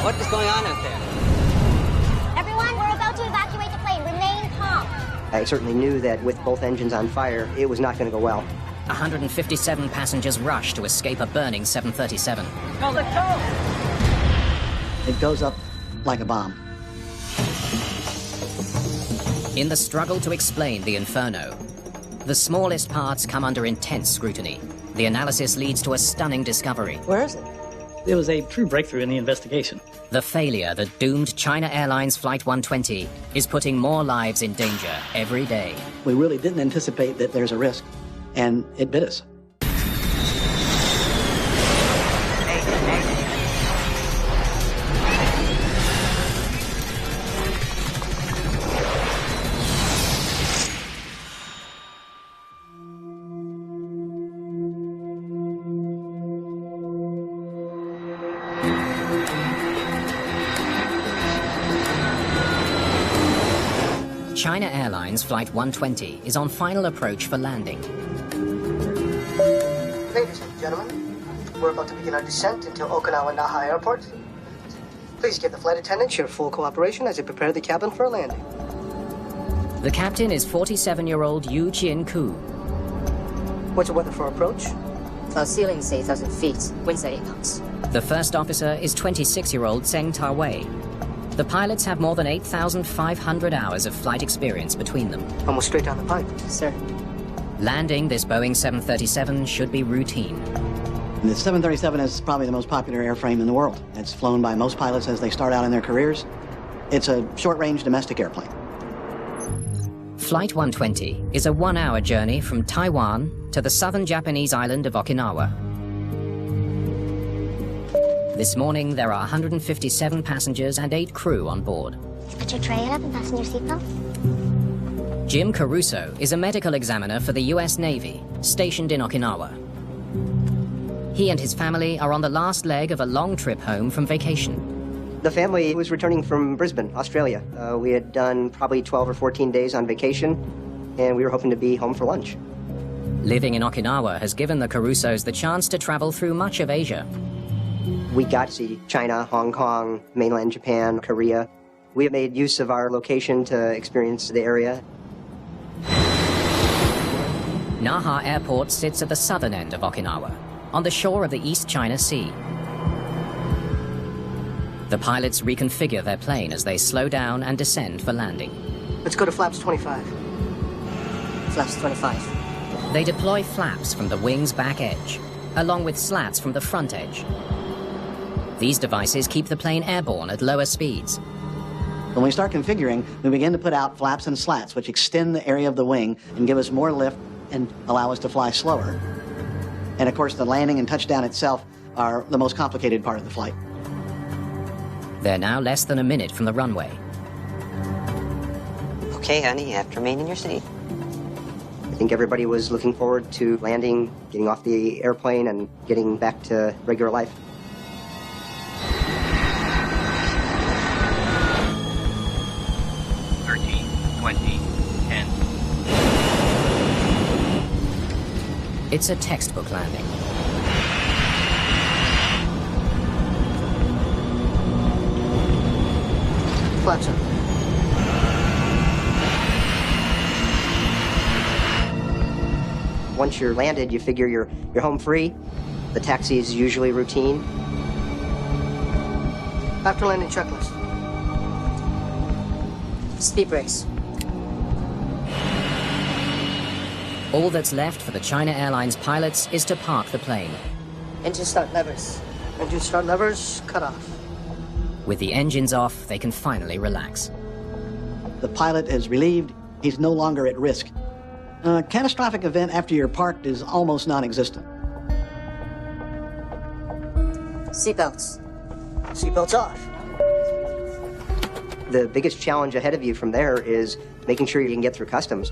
What is going on out there? Everyone, we're about to evacuate the plane. Remain calm. I certainly knew that with both engines on fire, it was not going to go well. 157 passengers rush to escape a burning 737. Go, let's go! It goes up like a bomb. In the struggle to explain the inferno, the smallest parts come under intense scrutiny. The analysis leads to a stunning discovery. Where is it? It was a true breakthrough in the investigation. The failure that doomed China Airlines Flight 120 is putting more lives in danger every day. We really didn't anticipate that there's a risk, and it bit us. China Airlines Flight 120 is on final approach for landing. Ladies and gentlemen, we're about to begin our descent into Okinawa Naha Airport. Please give the flight attendants your full cooperation as they prepare the cabin for a landing. The captain is 47-year-old Yu Chien-ku. What's the weather for approach? Our ceiling is 8,000 feet. Winds at 8 knots. The first officer is 26-year-old Zheng Ta-wei. The pilots have more than 8,500 hours of flight experience between them. Almost straight down the pipe. Sir. Landing this Boeing 737 should be routine. The 737 is probably the most popular airframe in the world. It's flown by most pilots as they start out in their careers. It's a short-range domestic airplane. Flight 120 is a 1-hour journey from Taiwan to the southern Japanese island of Okinawa. This morning, there are 157 passengers and 8 crew on board. Put your tray up and fasten your seatbelt. Jim Caruso is a medical examiner for the U.S. Navy, stationed in Okinawa. He and his family are on the last leg of a long trip home from vacation. The family was returning from Brisbane, Australia. We had done probably 12 or 14 days on vacation, and we were hoping to be home for lunch. Living in Okinawa has given the Carusos the chance to travel through much of Asia. We got to see China, Hong Kong, mainland Japan, Korea. We have made use of our location to experience the area. Naha Airport sits at the southern end of Okinawa, on the shore of the East China Sea. The pilots reconfigure their plane as they slow down and descend for landing. Let's go to flaps 25. Flaps 25. They deploy flaps from the wing's back edge, along with slats from the front edge. These devices keep the plane airborne at lower speeds. When we start configuring, we begin to put out flaps and slats, which extend the area of the wing and give us more lift and allow us to fly slower. And of course, the landing and touchdown itself are the most complicated part of the flight. They're now less than a minute from the runway. Okay, honey, you have to remain in your seat. I think everybody was looking forward to landing, getting off the airplane, and getting back to regular life. It's a textbook landing. Flaps up. Once you're landed, you figure you're home free. The taxi is usually routine. After landing checklist. Speed brakes. All that's left for the China Airlines pilots is to park the plane. Engine start levers. Engine start levers cut off. With the engines off, they can finally relax. The pilot is relieved. He's no longer at risk. A catastrophic event after you're parked is almost non-existent. Seatbelts. Seatbelts off. The biggest challenge ahead of you from there is making sure you can get through customs.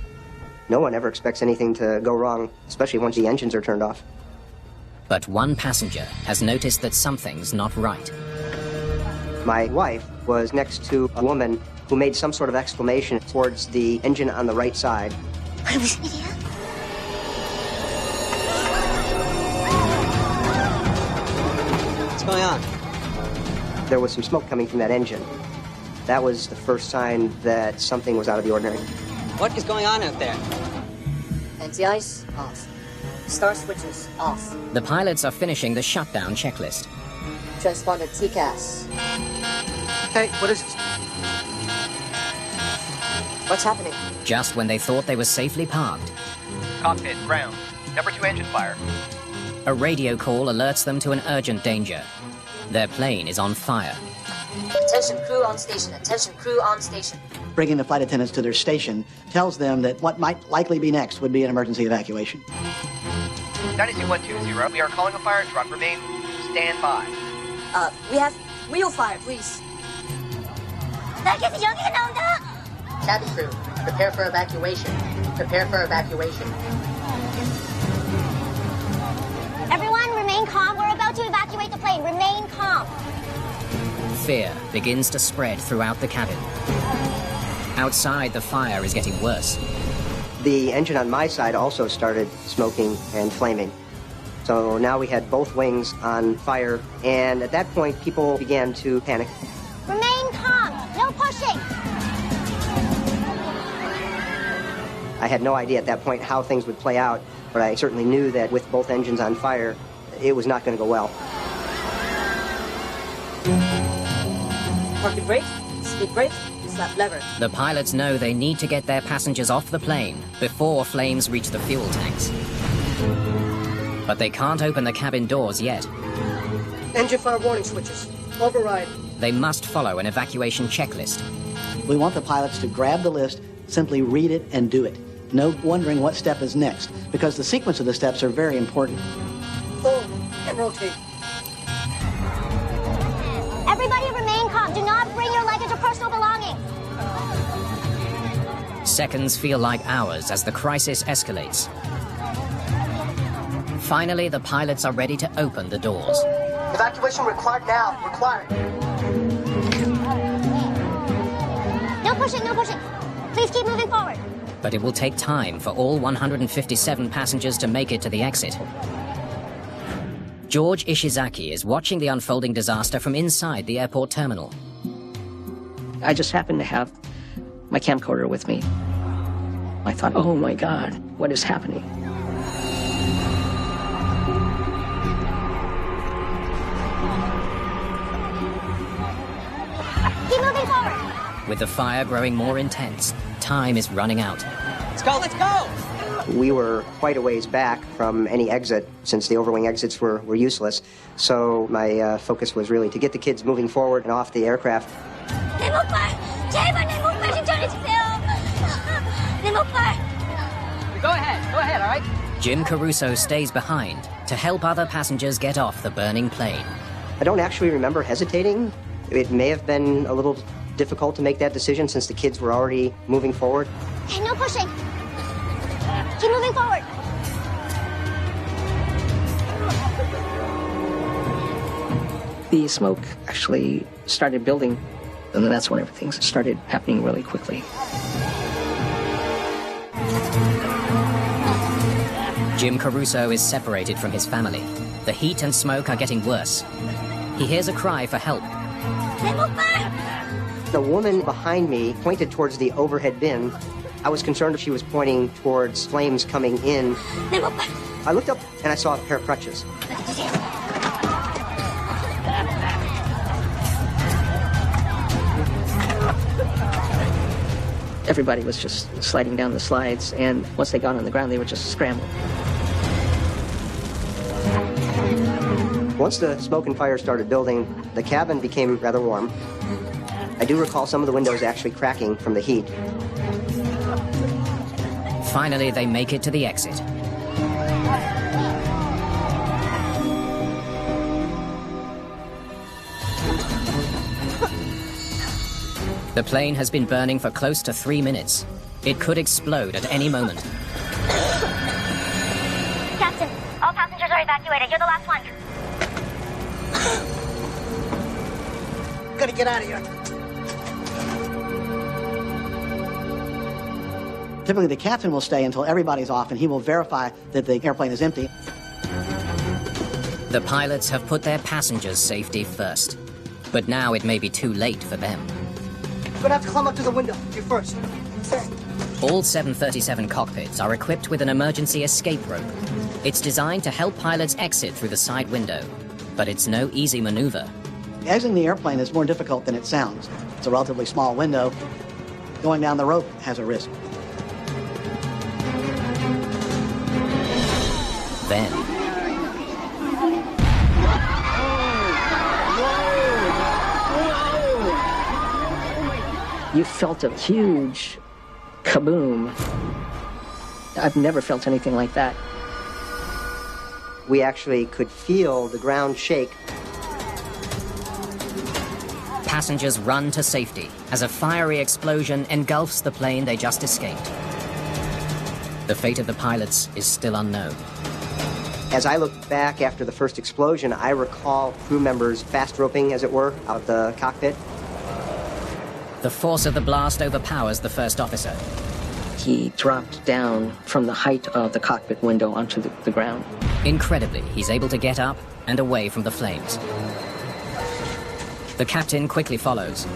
No one ever expects anything to go wrong, especially once the engines are turned off. But one passenger has noticed that something's not right. My wife was next to a woman who made some sort of exclamation towards the engine on the right side. What was the video? What's going on? There was some smoke coming from that engine. That was the first sign that something was out of the ordinary. What is going on out there? Anti-ice, off. Star switches, off. The pilots are finishing the shutdown checklist. Transponder TCAS. Hey, what is this? What's happening? Just when they thought they were safely parked, Cockpit, ground. Number 2 engine fire. a radio call alerts them to an urgent danger. Their plane is on fire. Attention crew on station. Attention crew on station. Bringing the flight attendants to their station tells them that what might likely be next would be an emergency evacuation. 92120, we are calling a fire truck. Remain standby. We have wheel fire, please. Cabin crew, prepare for evacuation. Prepare for evacuation. Everyone, remain calm. We're about to evacuate the plane. Remain calm. Fear begins to spread throughout the cabin. Outside, the fire is getting worse. The engine on my side also started smoking and flaming. So now we had both wings on fire, and at that point, people began to panic. Remain calm. No pushing. I had no idea at that point how things would play out, but I certainly knew that with both engines on fire, it was not going to go well. Parking brake, speed brake, slap lever. The pilots know they need to get their passengers off the plane before flames reach the fuel tanks. But they can't open the cabin doors yet. Engine fire warning switches. Override. They must follow an evacuation checklist. We want the pilots to grab the list, simply read it, and do it. No wondering what step is next, because the sequence of the steps are very important. Hold and rotate. Everybody remain calm. Do not bring your luggage or personal belongings. Seconds feel like hours as the crisis escalates. Finally, the pilots are ready to open the doors. Evacuation required now. Required. No pushing, no pushing. Please keep moving forward. But it will take time for all 157 passengers to make it to the exit. George Ishizaki is watching the unfolding disaster from inside the airport terminal. I just happened to have my camcorder with me. I thought, oh my God, what is happening? Keep moving forward. With the fire growing more intense, time is running out. Let's go, let's go! We were quite a ways back from any exit, since the overwing exits were useless. So my focus was really to get the kids moving forward and off the aircraft. Go ahead, all right? Jim Caruso stays behind to help other passengers get off the burning plane. I don't actually remember hesitating. It may have been a little difficult to make that decision since the kids were already moving forward. Okay, no pushing. Keep moving forward. The smoke actually started building, and then that's when everything started happening really quickly. Jim Caruso is separated from his family. The heat and smoke are getting worse. He hears a cry for help. The woman behind me pointed towards the overhead bin. I was concerned if she was pointing towards flames coming in. I looked up and I saw a pair of crutches. Everybody was just sliding down the slides, and once they got on the ground, they would just scramble. Once the smoke and fire started building, the cabin became rather warm. I do recall some of the windows actually cracking from the heat. Finally, they make it to the exit. The plane has been burning for close to 3 minutes. It could explode at any moment. Captain, all passengers are evacuated. You're the last one. Gotta get out of here. Typically, the captain will stay until everybody's off, and he will verify that the airplane is empty. The pilots have put their passengers' safety first. But now it may be too late for them. You're gonna have to climb up to the window. You first. Sir. All 737 cockpits are equipped with an emergency escape rope. It's designed to help pilots exit through the side window, but it's no easy maneuver. Exiting the airplane is more difficult than it sounds. It's a relatively small window. Going down the rope has a risk. Then, You felt a huge kaboom. I've never felt anything like that. We actually could feel the ground shake. passengers run to safety as a fiery explosion engulfs the plane they just escaped. The fate of the pilots is still unknown. As I look back after the first explosion, I recall crew members fast roping, as it were, out of the cockpit. The force of the blast overpowers the first officer. He dropped down from the height of the cockpit window onto the ground. Incredibly, he's able to get up and away from the flames. The captain quickly follows.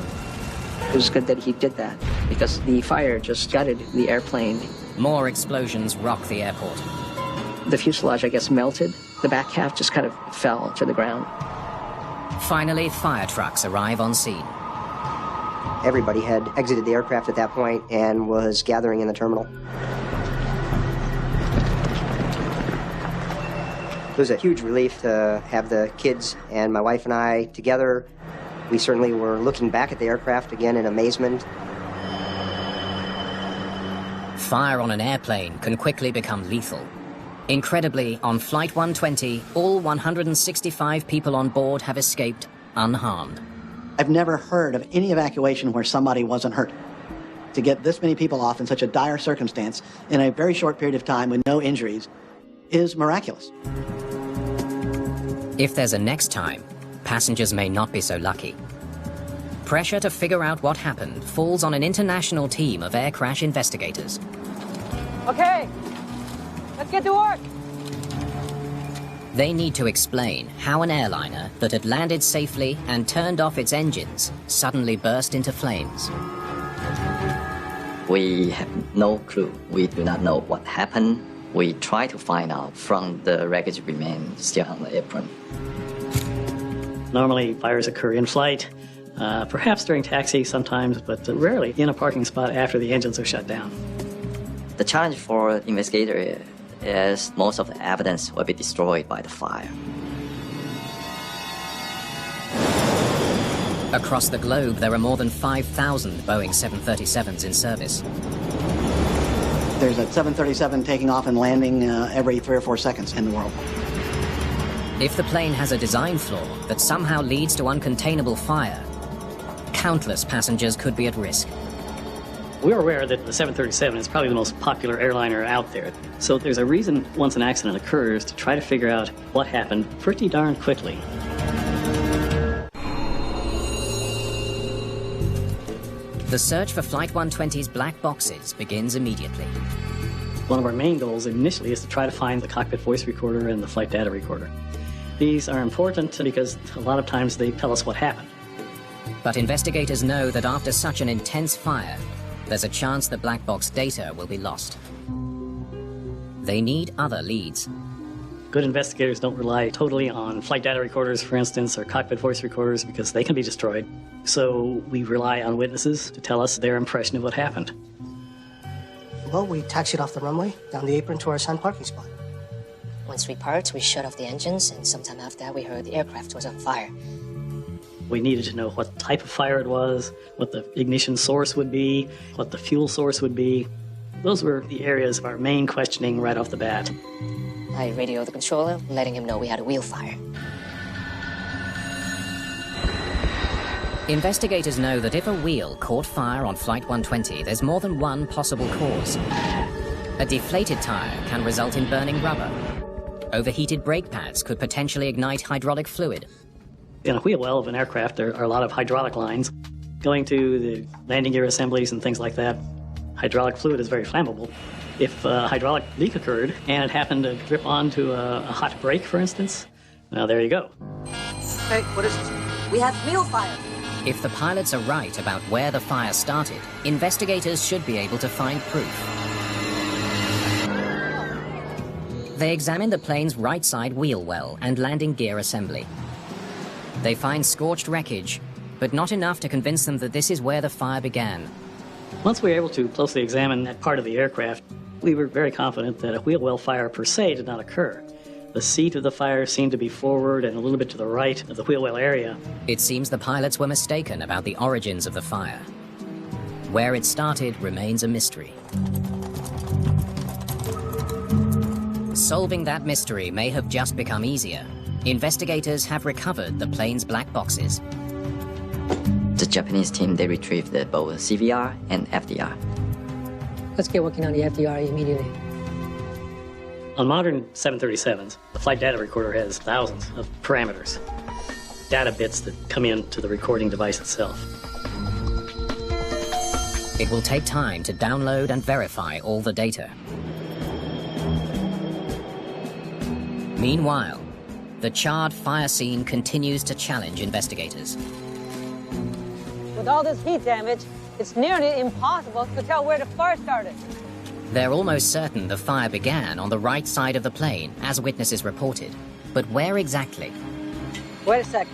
It was good that he did that, because the fire just gutted the airplane. More explosions rock the airport. The fuselage, I guess, melted. The back half just kind of fell to the ground. Finally, fire trucks arrive on scene. Everybody had exited the aircraft at that point and was gathering in the terminal. It was a huge relief to have the kids and my wife and I together. We certainly were looking back at the aircraft again in amazement. Fire on an airplane can quickly become lethal. Incredibly, on Flight 120, all 165 people on board have escaped unharmed. I've never heard of any evacuation where somebody wasn't hurt. To get this many people off in such a dire circumstance in a very short period of time with no injuries is miraculous. If there's a next time, passengers may not be so lucky. Pressure to figure out what happened falls on an international team of air crash investigators. Okay, let's get to work. They need to explain how an airliner that had landed safely and turned off its engines suddenly burst into flames. We have no clue. We do not know what happened. We try to find out from the wreckage remains still on the apron. Normally, fires occur in flight, perhaps during taxi sometimes, but rarely in a parking spot after the engines are shut down. The challenge for investigators is most of the evidence will be destroyed by the fire. Across the globe, there are more than 5,000 Boeing 737s in service. There's a 737 taking off and landing every 3 or 4 seconds in the world. If the plane has a design flaw that somehow leads to uncontainable fire, countless passengers could be at risk. We're aware that the 737 is probably the most popular airliner out there. So there's a reason once an accident occurs to try to figure out what happened pretty darn quickly. The search for Flight 120's black boxes begins immediately. One of our main goals initially is to try to find the cockpit voice recorder and the flight data recorder. These are important because a lot of times they tell us what happened. But investigators know that after such an intense fire, there's a chance that black box data will be lost. They need other leads. Good investigators don't rely totally on flight data recorders, for instance, or cockpit voice recorders because they can be destroyed. So we rely on witnesses to tell us their impression of what happened. Well, we taxied off the runway, down the apron to our assigned parking spot. Once we parked, we shut off the engines, and sometime after that, we heard the aircraft was on fire. We needed to know what type of fire it was, what the ignition source would be, what the fuel source would be. Those were the areas of our main questioning right off the bat. I radioed the controller, letting him know we had a wheel fire. Investigators know that if a wheel caught fire on Flight 120, there's more than one possible cause. A deflated tire can result in burning rubber. Overheated brake pads could potentially ignite hydraulic fluid. In a wheel well of an aircraft, there are a lot of hydraulic lines going to the landing gear assemblies and things like that. Hydraulic fluid is very flammable. If a hydraulic leak occurred and it happened to drip onto a hot brake, for instance, now there you go. Hey, what is this? We have wheel fire. If the pilots are right about where the fire started, investigators should be able to find proof. They examine the plane's right side wheel well and landing gear assembly. They find scorched wreckage, but not enough to convince them that this is where the fire began. Once we were able to closely examine that part of the aircraft, we were very confident that a wheel well fire per se did not occur. The seat of the fire seemed to be forward and a little bit to the right of the wheel well area. It seems the pilots were mistaken about the origins of the fire. Where it started remains a mystery. Solving that mystery may have just become easier. Investigators have recovered the plane's black boxes. The Japanese team, they retrieved both CVR and FDR. Let's get working on the FDR immediately. On modern 737s, the flight data recorder has thousands of parameters, data bits that come into the recording device itself. It will take time to download and verify all the data. Meanwhile, the charred fire scene continues to challenge investigators. With all this heat damage, it's nearly impossible to tell where the fire started. They're almost certain the fire began on the right side of the plane, as witnesses reported. But where exactly? Wait a sec.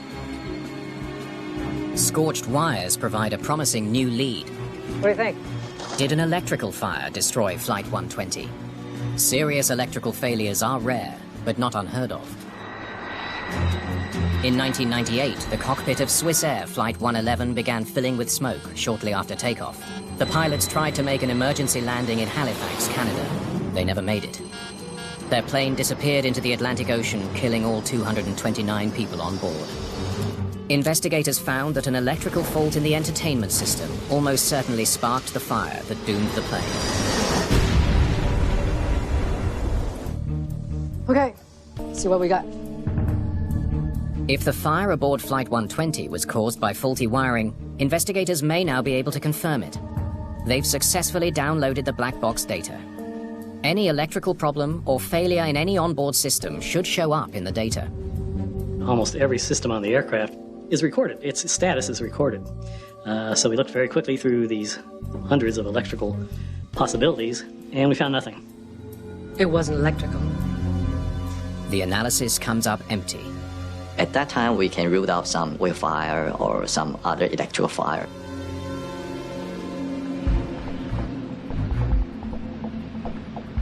Scorched wires provide a promising new lead. What do you think? Did an electrical fire destroy Flight 120? Serious electrical failures are rare, but not unheard of. In 1998, the cockpit of Swiss Air Flight 111 began filling with smoke shortly after takeoff. The pilots tried to make an emergency landing in Halifax, Canada. They never made it. Their plane disappeared into the Atlantic Ocean, killing all 229 people on board. Investigators found that an electrical fault in the entertainment system almost certainly sparked the fire that doomed the plane. Okay, see what we got. If the fire aboard Flight 120 was caused by faulty wiring, investigators may now be able to confirm it. They've successfully downloaded the black box data. Any electrical problem or failure in any onboard system should show up in the data. Almost every system on the aircraft is recorded. Its status is recorded. So we looked very quickly through these hundreds of electrical possibilities, and we found nothing. It wasn't electrical. The analysis comes up empty. At that time, we can rule out some wheel fire or some other electrical fire.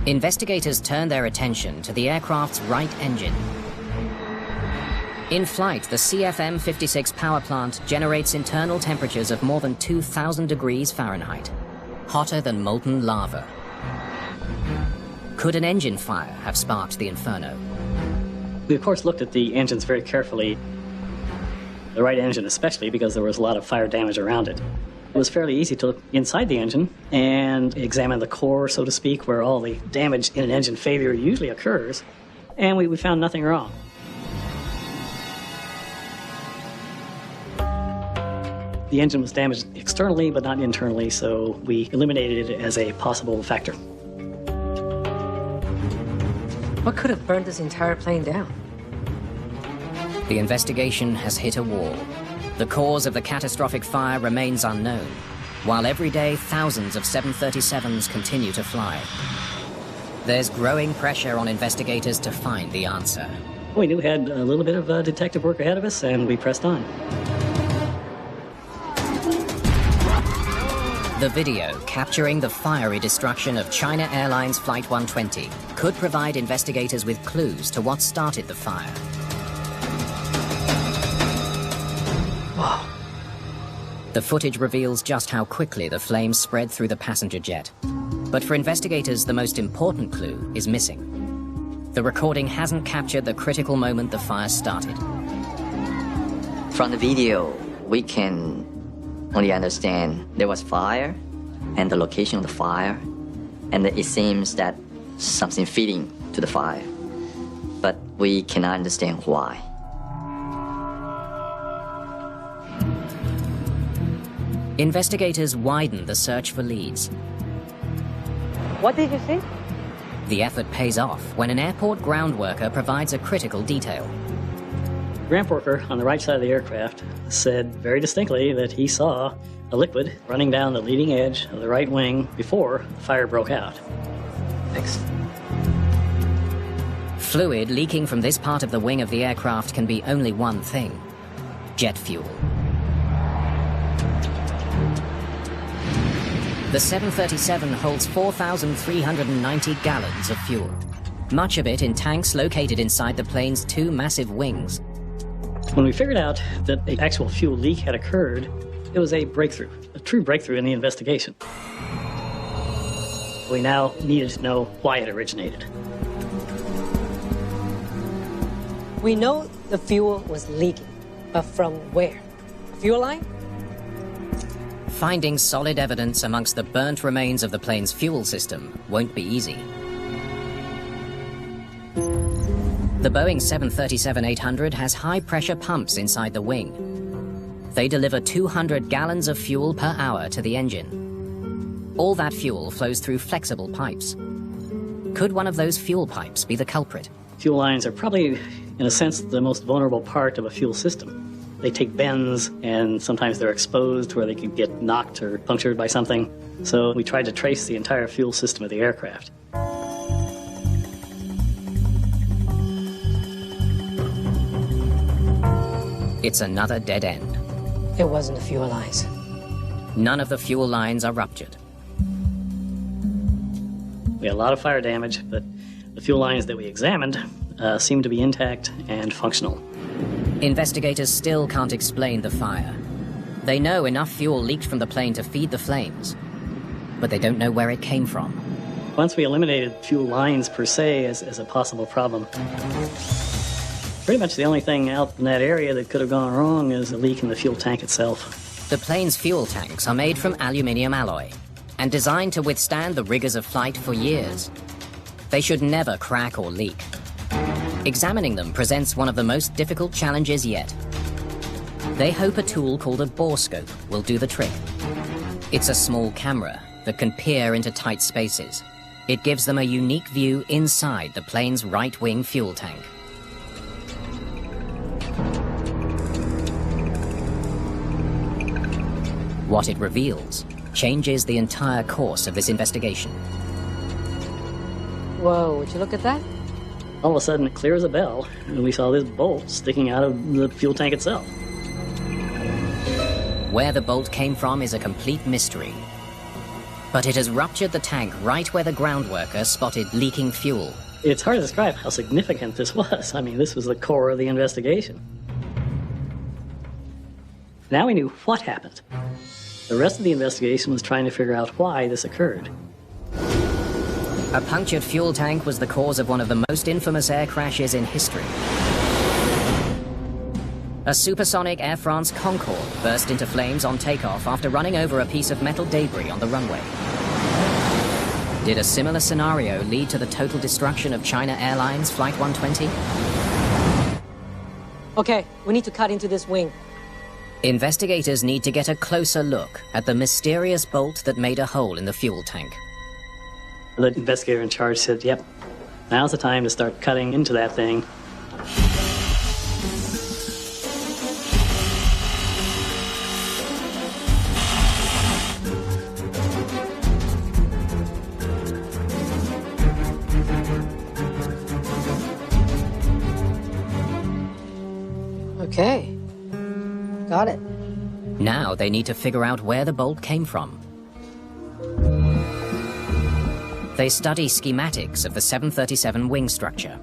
Investigators turn their attention to the aircraft's right engine. In flight, the CFM56 power plant generates internal temperatures of more than 2,000 degrees Fahrenheit, hotter than molten lava. Could an engine fire have sparked the inferno? We, of course, looked at the engines very carefully, the right engine especially, because there was a lot of fire damage around it. It was fairly easy to look inside the engine and examine the core, so to speak, where all the damage in an engine failure usually occurs, and we found nothing wrong. The engine was damaged externally, but not internally, so we eliminated it as a possible factor. What could have burned this entire plane down? The investigation has hit a wall. The cause of the catastrophic fire remains unknown, while every day thousands of 737s continue to fly. There's growing pressure on investigators to find the answer. We knew we had a little bit of detective work ahead of us, and we pressed on. The video capturing the fiery destruction of China Airlines Flight 120 could provide investigators with clues to what started the fire. Whoa. The footage reveals just how quickly the flames spread through the passenger jet. But for investigators, the most important clue is missing. The recording hasn't captured the critical moment the fire started. From the video, we can only understand there was fire and the location of the fire, and it seems that something feeding to the fire, but we cannot understand why. Investigators widen the search for leads. What did you see? The effort pays off when an airport ground worker provides a critical detail. ramp worker on the right side of the aircraft said very distinctly that he saw a liquid running down the leading edge of the right wing before the fire broke out. Thanks. Fluid leaking from this part of the wing of the aircraft can be only one thing: jet fuel. The 737 holds 4,390 gallons of fuel, much of it in tanks located inside the plane's two massive wings. When we figured out that the actual fuel leak had occurred, it was a breakthrough, a true breakthrough in the investigation. We now needed to know why it originated. We know the fuel was leaking, but from where? Fuel line? Finding solid evidence amongst the burnt remains of the plane's fuel system won't be easy. The Boeing 737-800 has high-pressure pumps inside the wing. They deliver 200 gallons of fuel per hour to the engine. All that fuel flows through flexible pipes. Could one of those fuel pipes be the culprit? Fuel lines are probably, in a sense, the most vulnerable part of a fuel system. They take bends, and sometimes they're exposed where they can get knocked or punctured by something. So we tried to trace the entire fuel system of the aircraft. It's another dead end. It wasn't the fuel lines. None of the fuel lines are ruptured. We had a lot of fire damage, but the fuel lines that we examined seemed to be intact and functional. Investigators still can't explain the fire. They know enough fuel leaked from the plane to feed the flames, but they don't know where it came from. Once we eliminated fuel lines per se as a possible problem, pretty much the only thing out in that area that could have gone wrong is a leak in the fuel tank itself. The plane's fuel tanks are made from aluminium alloy and designed to withstand the rigors of flight for years. They should never crack or leak. Examining them presents one of the most difficult challenges yet. They hope a tool called a borescope will do the trick. It's a small camera that can peer into tight spaces. It gives them a unique view inside the plane's right-wing fuel tank. What it reveals changes the entire course of this investigation. Whoa, would you look at that? All of a sudden, clear as a bell, and we saw this bolt sticking out of the fuel tank itself. Where the bolt came from is a complete mystery. But it has ruptured the tank right where the ground worker spotted leaking fuel. It's hard to describe how significant this was. I mean, this was the core of the investigation. Now we knew what happened. The rest of the investigation was trying to figure out why this occurred. A punctured fuel tank was the cause of one of the most infamous air crashes in history. A supersonic Air France Concorde burst into flames on takeoff after running over a piece of metal debris on the runway. Did a similar scenario lead to the total destruction of China Airlines Flight 120? Okay, we need to cut into this wing. Investigators need to get a closer look at the mysterious bolt that made a hole in the fuel tank. The investigator in charge said, yep, now's the time to start cutting into that thing. Okay. Got it. Now they need to figure out where the bolt came from. They study schematics of the 737 wing structure.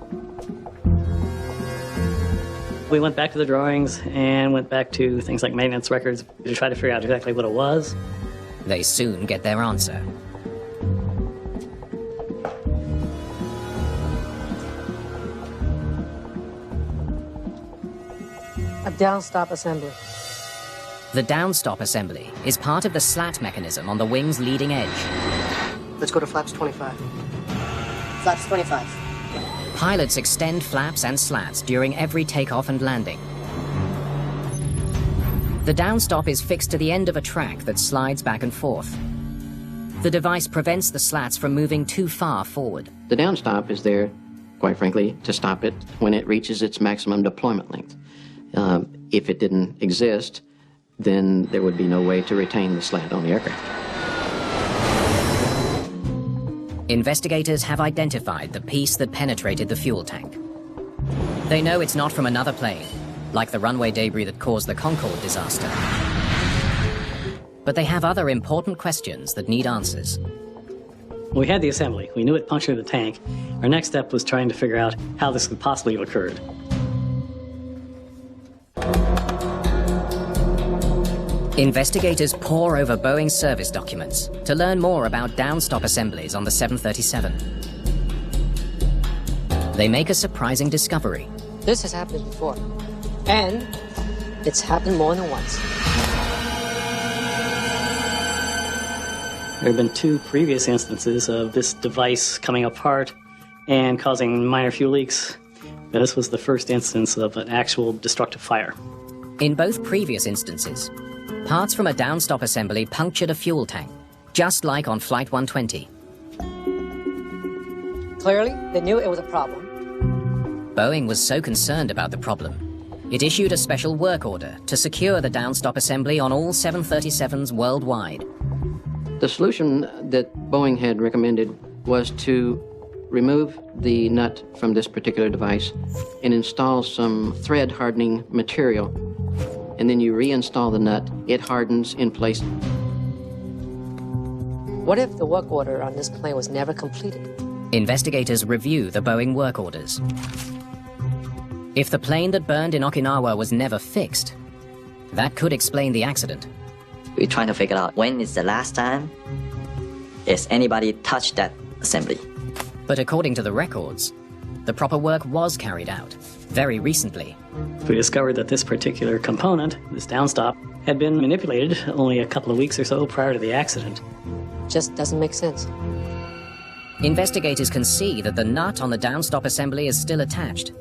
We went back to the drawings and went back to things like maintenance records to try to figure out exactly what it was. They soon get their answer. A downstop assembly. The downstop assembly is part of the slat mechanism on the wing's leading edge. Let's go to flaps 25. Flaps 25. Pilots extend flaps and slats during every takeoff and landing. The downstop is fixed to the end of a track that slides back and forth. The device prevents the slats from moving too far forward. The downstop is there, quite frankly, to stop it when it reaches its maximum deployment length. If it didn't exist, then there would be no way to retain the slat on the aircraft. Investigators have identified the piece that penetrated the fuel tank. They know it's not from another plane, like the runway debris that caused the Concorde disaster. But they have other important questions that need answers. We had the assembly. We knew it punctured the tank. Our next step was trying to figure out how this could possibly have occurred. Investigators pore over Boeing's service documents to learn more about downstop assemblies on the 737. They make a surprising discovery. This has happened before, and it's happened more than once. There have been 2 previous instances of this device coming apart and causing minor fuel leaks. But this was the first instance of an actual destructive fire. In both previous instances, parts from a downstop assembly punctured a fuel tank, just like on Flight 120. Clearly, they knew it was a problem. Boeing was so concerned about the problem, it issued a special work order to secure the downstop assembly on all 737s worldwide. The solution that Boeing had recommended was to remove the nut from this particular device and install some thread hardening material. And then you reinstall the nut, it hardens in place. What if the work order on this plane was never completed? Investigators review the Boeing work orders. If the plane that burned in Okinawa was never fixed, that could explain the accident. We're trying to figure out when is the last time has anybody touched that assembly. But according to the records, the proper work was carried out very recently. We discovered that this particular component, this downstop, had been manipulated only a couple of weeks or so prior to the accident. Just doesn't make sense. Investigators can see that the nut on the downstop assembly is still attached.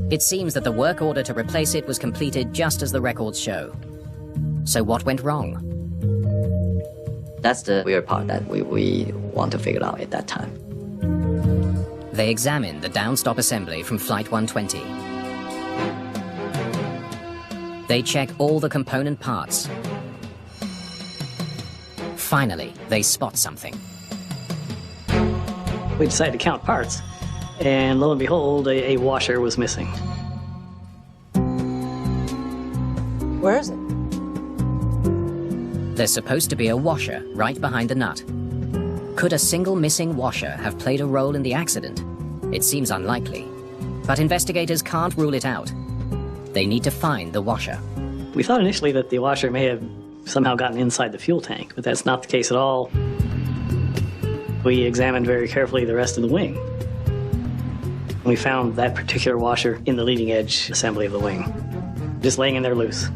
It seems that the work order to replace it was completed just as the records show. So what went wrong? That's the weird part that we want to figure out at that time. They examine the downstop assembly from Flight 120. They check all the component parts. Finally, they spot something. We decided to count parts, and lo and behold, a washer was missing. Where is it? There's supposed to be a washer right behind the nut. Could a single missing washer have played a role in the accident? It seems unlikely, but investigators can't rule it out. They need to find the washer. We thought initially that the washer may have somehow gotten inside the fuel tank, but that's not the case at all. We examined very carefully the rest of the wing. We found that particular washer in the leading edge assembly of the wing, just laying in there loose.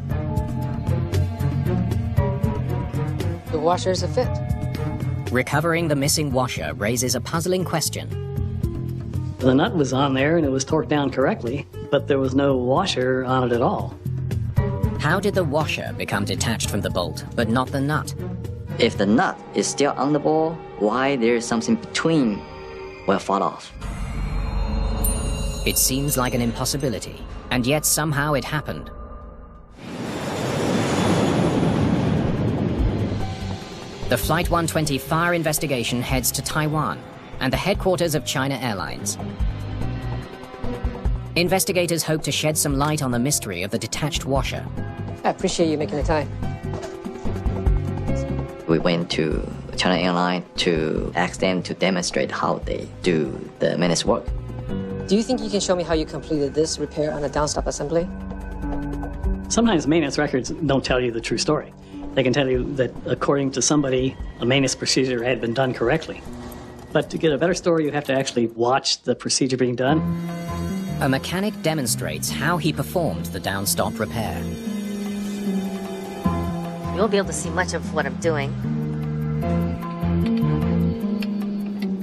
The washer is a fit. Recovering the missing washer raises a puzzling question. The nut was on there and it was torqued down correctly, but there was no washer on it at all. How did the washer become detached from the bolt, but not the nut? If the nut is still on the ball, why there's something between will fall off? It seems like an impossibility, and yet somehow it happened. The Flight 120 fire investigation heads to Taiwan and the headquarters of China Airlines. Investigators hope to shed some light on the mystery of the detached washer. I appreciate you making the time. We went to China Airlines to ask them to demonstrate how they do the maintenance work. Do you think you can show me how you completed this repair on the downstop assembly? Sometimes maintenance records don't tell you the true story. They can tell you that according to somebody, a maintenance procedure had been done correctly. But to get a better story, you have to actually watch the procedure being done. A mechanic demonstrates how he performed the downstop repair. You won't be able to see much of what I'm doing.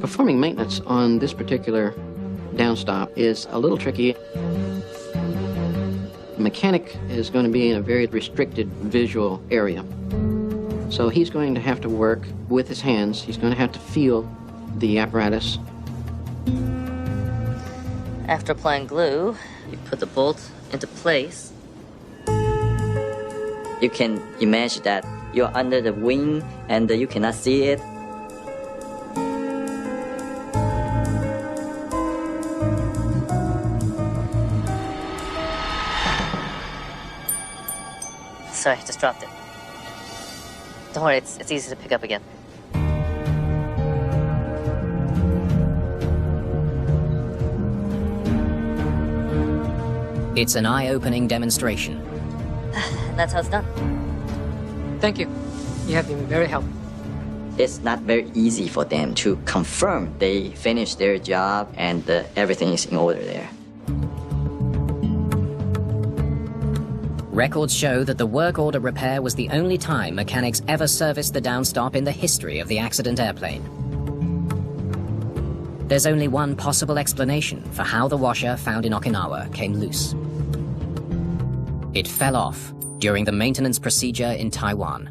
Performing maintenance on this particular downstop is a little tricky. The mechanic is going to be in a very restricted visual area. So he's going to have to work with his hands. He's going to have to feel the apparatus. After applying glue, you put the bolt into place. You can imagine that you're under the wing and you cannot see it. Sorry, just dropped it. Don't worry, it's easy to pick up again. It's an eye-opening demonstration. And that's how it's done. Thank you. You have been very helpful. It's not very easy for them to confirm they finished their job and everything is in order there. Records show that the work order repair was the only time mechanics ever serviced the downstop in the history of the accident airplane. There's only one possible explanation for how the washer found in Okinawa came loose. It fell off during the maintenance procedure in Taiwan.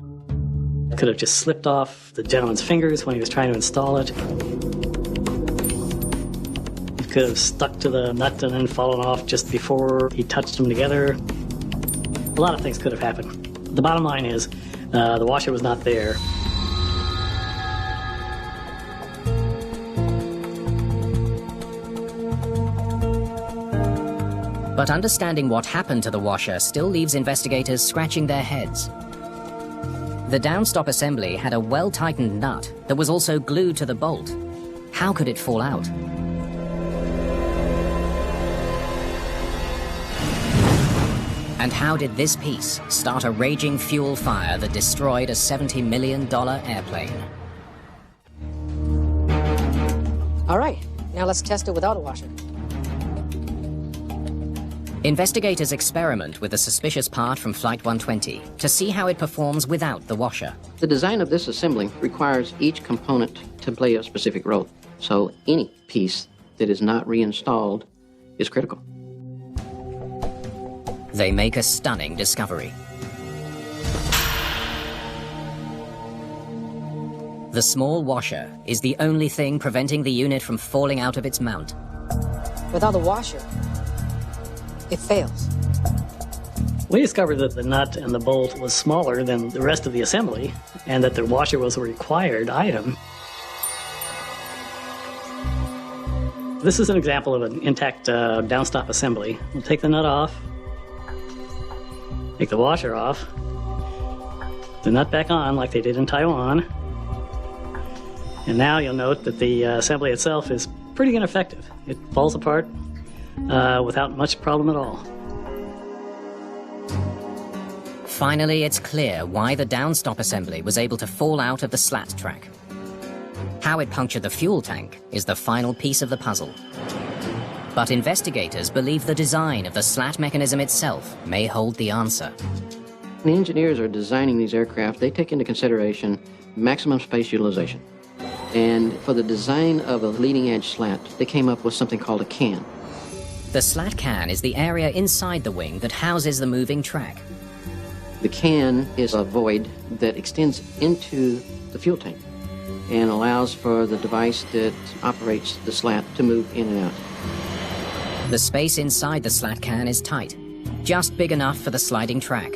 It could have just slipped off the gentleman's fingers when he was trying to install it. It could have stuck to the nut and then fallen off just before he touched them together. A lot of things could have happened. The bottom line is, the washer was not there. But understanding what happened to the washer still leaves investigators scratching their heads. The downstop assembly had a well-tightened nut that was also glued to the bolt. How could it fall out? And how did this piece start a raging fuel fire that destroyed a $70 million airplane? All right, now let's test it without a washer. Investigators experiment with the suspicious part from Flight 120 to see how it performs without the washer. The design of this assembly requires each component to play a specific role, so any piece that is not reinstalled is critical. They make a stunning discovery. The small washer is the only thing preventing the unit from falling out of its mount. Without the washer, it fails. We discovered that the nut and the bolt was smaller than the rest of the assembly, and that the washer was a required item. This is an example of an intact downstop assembly. We'll take the nut off, take the washer off, the nut back on like they did in Taiwan, and now you'll note that the assembly itself is pretty ineffective. It falls apart without much problem at all. Finally, it's clear why the downstop assembly was able to fall out of the slat track. How it punctured the fuel tank is the final piece of the puzzle. But investigators believe the design of the slat mechanism itself may hold the answer. When the engineers are designing these aircraft, they take into consideration maximum space utilization. And for the design of a leading-edge slat, they came up with something called a can. The slat can is the area inside the wing that houses the moving track. The can is a void that extends into the fuel tank and allows for the device that operates the slat to move in and out. The space inside the slat can is tight, just big enough for the sliding track.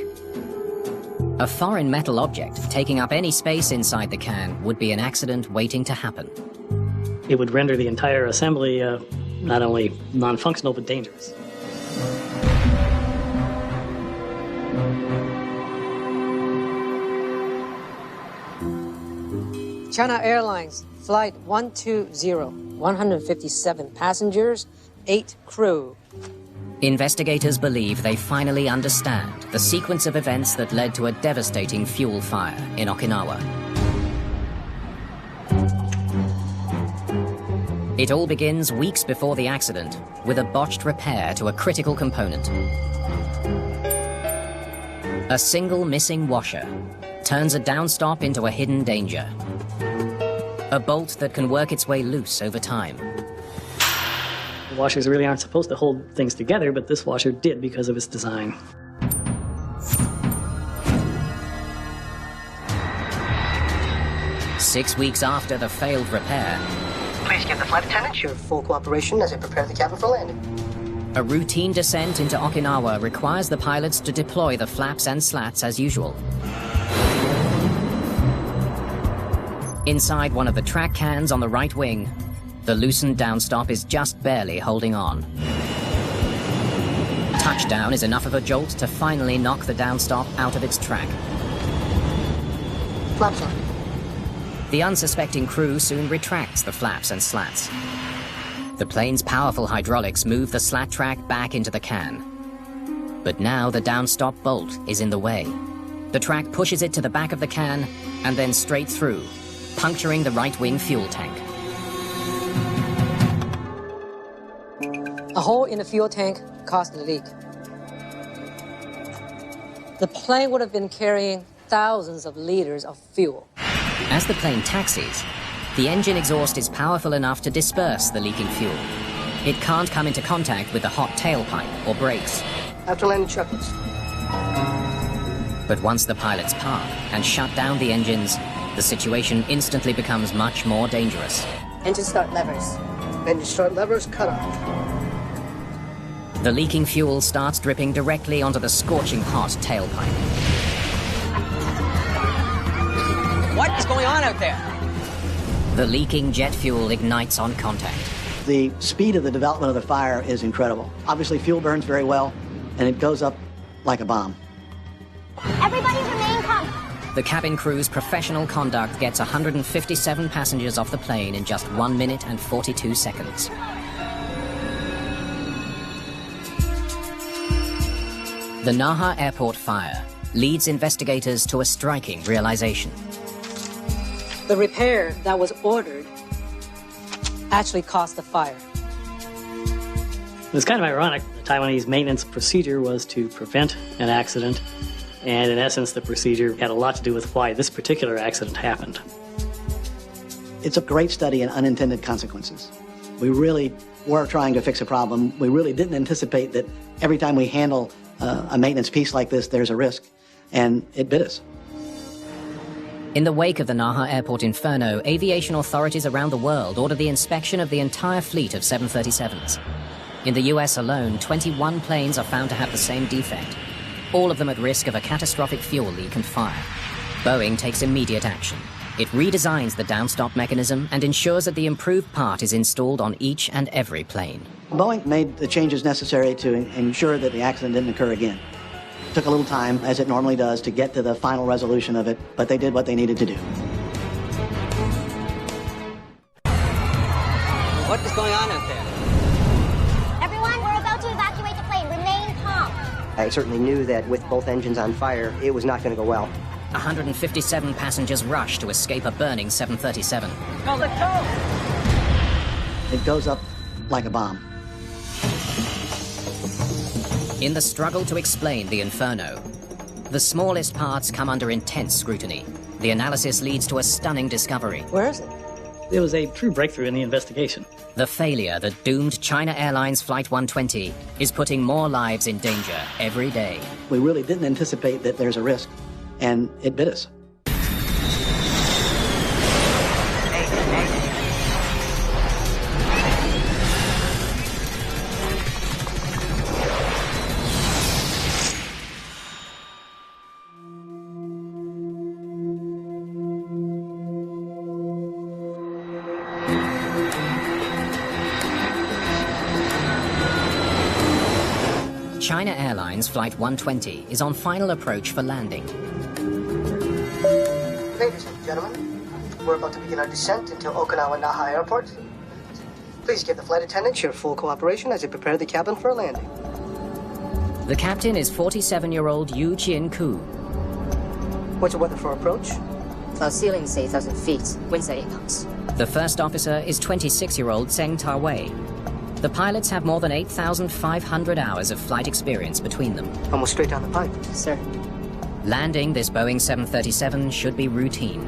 A foreign metal object taking up any space inside the can would be an accident waiting to happen. It would render the entire assembly not only non-functional but dangerous. China Airlines, Flight 120, 157 passengers, 8 crew. Investigators believe they finally understand the sequence of events that led to a devastating fuel fire in Okinawa. It all begins weeks before the accident with a botched repair to a critical component. A single missing washer turns a downstop into a hidden danger. A bolt that can work its way loose over time. The washers really aren't supposed to hold things together, but this washer did because of its design. Six weeks after the failed repair, Please give the flight attendant your full cooperation as I prepare the cabin for landing. A routine descent into Okinawa requires the pilots to deploy the flaps and slats as usual. Inside one of the track cans on the right wing, the loosened downstop is just barely holding on. Touchdown is enough of a jolt to finally knock the downstop out of its track. Flaps on. The unsuspecting crew soon retracts the flaps and slats. The plane's powerful hydraulics move the slat track back into the can. But now the downstop bolt is in the way. The track pushes it to the back of the can and then straight through, puncturing the right-wing fuel tank. A hole in the fuel tank caused the leak. The plane would have been carrying thousands of liters of fuel. As the plane taxis, the engine exhaust is powerful enough to disperse the leaking fuel. It can't come into contact with the hot tailpipe or brakes. After landing checklist. But once the pilots park and shut down the engines, the situation instantly becomes much more dangerous. Engine start levers. Engine start levers cut off. The leaking fuel starts dripping directly onto the scorching hot tailpipe. What is going on out there? The leaking jet fuel ignites on contact. The speed of the development of the fire is incredible. Obviously, fuel burns very well, and it goes up like a bomb. Everybody remain calm. The cabin crew's professional conduct gets 157 passengers off the plane in just 1 minute and 42 seconds. The Naha Airport fire leads investigators to a striking realization. The repair that was ordered actually caused the fire. It was kind of ironic. The Taiwanese maintenance procedure was to prevent an accident, and in essence, the procedure had a lot to do with why this particular accident happened. It's a great study in unintended consequences. We really were trying to fix a problem. We really didn't anticipate that every time we handle a maintenance piece like this, there's a risk, and it bit us. In the wake of the Naha Airport inferno, aviation authorities around the world ordered the inspection of the entire fleet of 737s. In the US alone, 21 planes are found to have the same defect, all of them at risk of a catastrophic fuel leak and fire. Boeing takes immediate action. It redesigns the downstop mechanism and ensures that the improved part is installed on each and every plane. Boeing made the changes necessary to ensure that the accident didn't occur again. It took a little time, as it normally does, to get to the final resolution of it, but they did what they needed to do. What is going on out there? Everyone, we're about to evacuate the plane. Remain calm. I certainly knew that with both engines on fire, it was not going to go well. 157 passengers rush to escape a burning 737. Go, let's go! It goes up like a bomb. In the struggle to explain the inferno, the smallest parts come under intense scrutiny. The analysis leads to a stunning discovery. Where is it? It was a true breakthrough in the investigation. The failure that doomed China Airlines Flight 120 is putting more lives in danger every day. We really didn't anticipate that there's a risk, and it bit us. China Airlines Flight 120 is on final approach for landing. Ladies and gentlemen, we're about to begin our descent into Okinawa Naha Airport. Please give the flight attendants your full cooperation as they prepare the cabin for a landing. The captain is 47-year-old Yu Chien-ku. What's the weather for approach? Cloud ceiling is 8,000 feet. Winds at 8 knots. The first officer is 26-year-old Zheng Ta-wei. The pilots have more than 8,500 hours of flight experience between them. Almost straight down the pipe. Sir. Landing this Boeing 737 should be routine.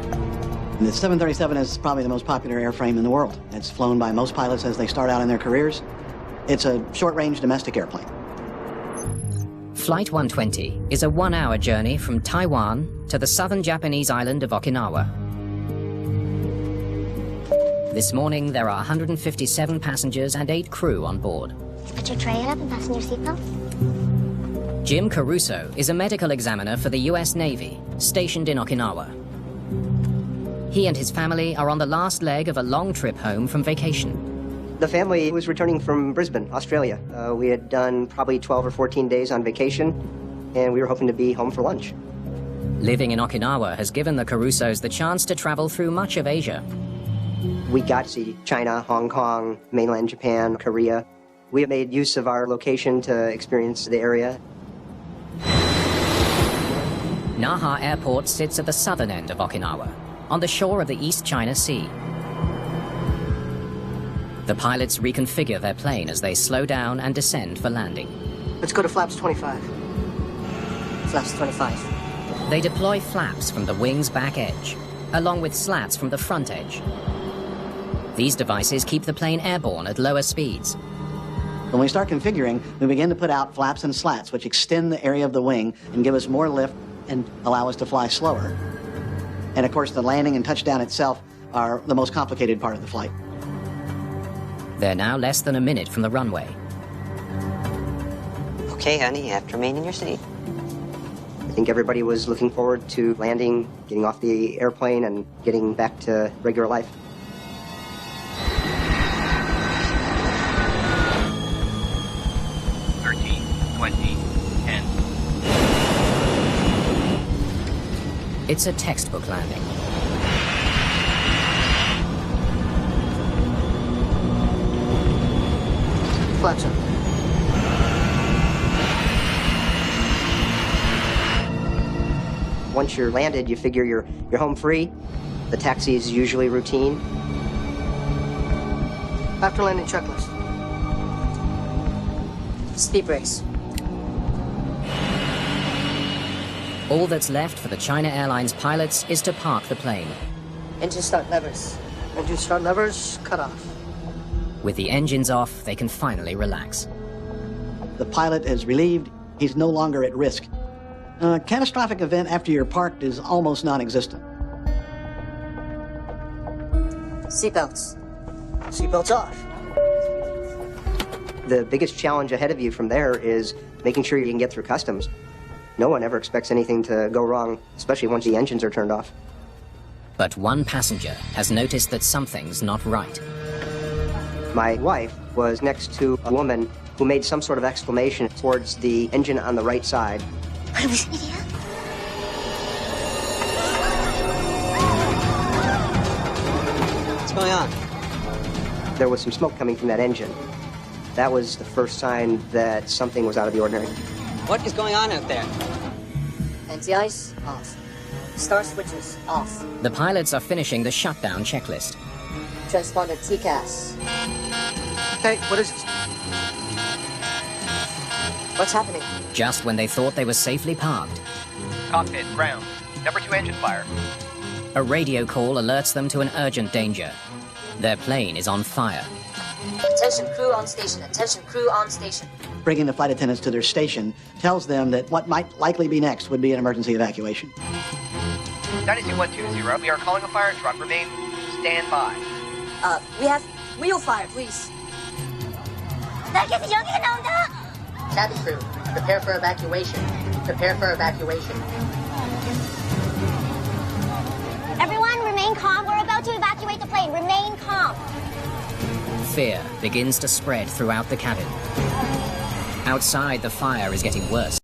The 737 is probably the most popular airframe in the world. It's flown by most pilots as they start out in their careers. It's a short-range domestic airplane. Flight 120 is a 1-hour journey from Taiwan to the southern Japanese island of Okinawa. This morning, there are 157 passengers and 8 crew on board. Put your tray up and fasten your seatbelt. Jim Caruso is a medical examiner for the US Navy, stationed in Okinawa. He and his family are on the last leg of a long trip home from vacation. The family was returning from Brisbane, Australia. We had done probably 12 or 14 days on vacation, and we were hoping to be home for lunch. Living in Okinawa has given the Carusos the chance to travel through much of Asia. We got to see China, Hong Kong, mainland Japan, Korea. We have made use of our location to experience the area. Naha Airport sits at the southern end of Okinawa, on the shore of the East China Sea. The pilots reconfigure their plane as they slow down and descend for landing. Let's go to flaps 25. Flaps 25. They deploy flaps from the wing's back edge, along with slats from the front edge. These devices keep the plane airborne at lower speeds. When we start configuring, we begin to put out flaps and slats, which extend the area of the wing and give us more lift and allow us to fly slower. And of course, the landing and touchdown itself are the most complicated part of the flight. They're now less than a minute from the runway. Okay, honey, you have to remain in your seat. I think everybody was looking forward to landing, getting off the airplane, and getting back to regular life. It's a textbook landing. Flaps up. Once you're landed, you figure you're home free. The taxi is usually routine. After landing checklist. Speed brakes. All that's left for the China Airlines pilots is to park the plane. Engine start levers. Engine start levers, cut off. With the engines off, they can finally relax. The pilot is relieved. He's no longer at risk. A catastrophic event after you're parked is almost non-existent. Seatbelts. Seatbelts off. The biggest challenge ahead of you from there is making sure you can get through customs. No one ever expects anything to go wrong, especially once the engines are turned off. But one passenger has noticed that something's not right. My wife was next to a woman who made some sort of exclamation towards the engine on the right side. What was the video? What's going on? There was some smoke coming from that engine. That was the first sign that something was out of the ordinary. What is going on out there? Anti-ice, off. Star switches, off. The pilots are finishing the shutdown checklist. Transponder TCAS. Hey, what is this? What's happening? Just when they thought they were safely parked, Cockpit, ground. Number 2 engine fire. a radio call alerts them to an urgent danger. Their plane is on fire. Attention crew on station. Attention crew on station. Bringing the flight attendants to their station tells them that what might likely be next would be an emergency evacuation. 92120, we are calling a fire truck. Remain standby. We have wheel fire, please. Cabin crew, prepare for evacuation. Prepare for evacuation. Everyone, remain calm. We're about to evacuate the plane. Remain calm. Fear begins to spread throughout the cabin. Outside, the fire is getting worse.